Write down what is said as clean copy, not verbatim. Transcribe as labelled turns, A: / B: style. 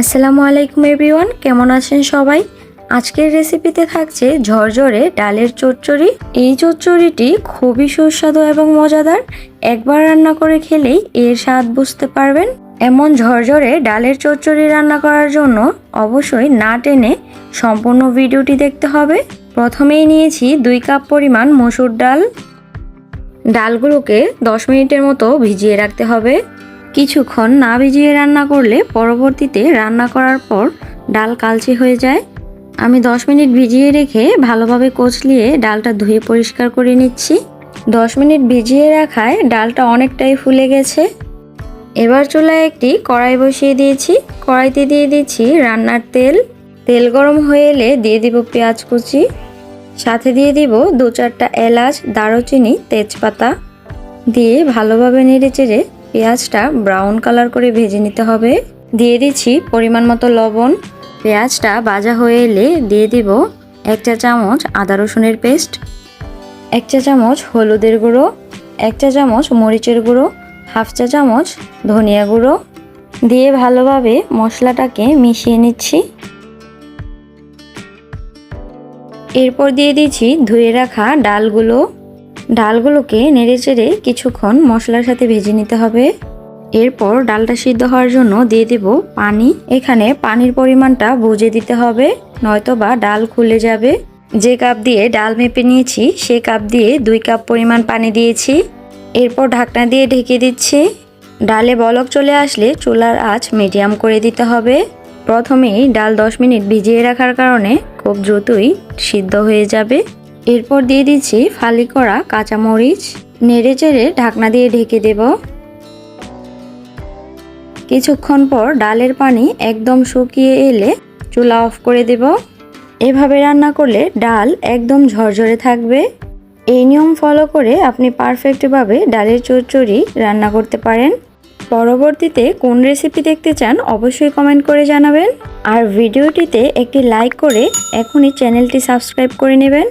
A: আসসালামু আলাইকুম এভরিওয়ান, কেমন আছেন সবাই? আজকের রেসিপিতে থাকছে ঝরঝরে ডালের চচ্চড়ি। এই চচ্চড়িটি খুবই সুস্বাদু এবং মজাদার। একবার রান্না করে খেলেই এর স্বাদ বুঝতে পারবেন। এমন ঝরঝরে ডালের চচ্চড়ি রান্না করার জন্য অবশ্যই না টেনে সম্পূর্ণ ভিডিওটি দেখতে হবে। প্রথমেই নিয়েছি 2 কাপ পরিমাণ মসুর ডাল। ডালগুলোকে 10 মিনিটের মতো ভিজিয়ে রাখতে হবে। কিছুক্ষণ না ভিজিয়ে রান্না করলে পরবর্তীতে রান্না করার পর ডাল কালচে হয়ে যায়। আমি 10 মিনিট ভিজিয়ে রেখে ভালোভাবে কচলিয়ে ডালটা ধুয়ে পরিষ্কার করে নিচ্ছি। 10 মিনিট ভিজিয়ে রাখায় ডালটা অনেকটাই ফুলে গেছে। এবার চুলায় একটি কড়াই বসিয়ে দিয়েছি। কড়াইতে দিয়ে দিচ্ছি রান্নার তেল। তেল গরম হয়ে এলে দিয়ে দিব পেঁয়াজ কুচি, সাথে দিয়ে দিব 2-4টা এলাচ, দারুচিনি, তেজপাতা দিয়ে ভালোভাবে নেড়েচেড়ে পেঁয়াজটা ব্রাউন কালার করে ভেজে নিতে হবে। দিয়ে দিচ্ছি পরিমাণ মতো লবণ। পেঁয়াজটা ভাজা হয়ে এলে দিয়ে দিব 1 চা চামচ আদা রসুনের পেস্ট, 1 চা চামচ হলুদের গুঁড়ো, 1 চা চামচ মরিচের গুঁড়ো, 1/2 চা চামচ ধনিয়া গুঁড়ো দিয়ে ভালোভাবে মশলাটাকে মিশিয়ে নিচ্ছি। এরপর দিয়ে দিচ্ছি ধুয়ে রাখা ডালগুলোকে নেড়েচেড়ে কিছুক্ষণ মশলার সাথে ভেজে নিতে হবে। এরপর ডালটা সিদ্ধ হওয়ার জন্য দিয়ে দেব পানি। এখানে পানির পরিমাণটা বুঝে দিতে হবে, নয়তোবা ডাল খুলে যাবে। যে কাপ দিয়ে ডাল মেপে নিয়েছি সে কাপ দিয়ে 2 কাপ পরিমাণ পানি দিয়েছি। এরপর ঢাকনা দিয়ে ঢেকে দিচ্ছি। ডালে বলক চলে আসলে চুলার আঁচ মিডিয়াম করে দিতে হবে। প্রথমেই ডাল 10 মিনিট ভিজিয়ে রাখার কারণে খুব দ্রুতই সিদ্ধ হয়ে যাবে। এরপর দিয়ে দিচ্ছি ফালি করা কাঁচামরিচ। নেড়েচেড়ে ঢাকনা দিয়ে ঢেকে দেব। কিছুক্ষণ পর ডালের পানি একদম শুকিয়ে এলে চুলা অফ করে দেব। এভাবে রান্না করলে ডাল একদম ঝরঝরে থাকবে। এই নিয়ম ফলো করে আপনি পারফেক্টভাবে ডালের চচ্চড়ি রান্না করতে পারেন। পরবর্তীতে কোন রেসিপি দেখতে চান অবশ্যই কমেন্ট করে জানাবেন। আর ভিডিওটিতে একটি লাইক করে এখনই চ্যানেলটি সাবস্ক্রাইব করে নেবেন।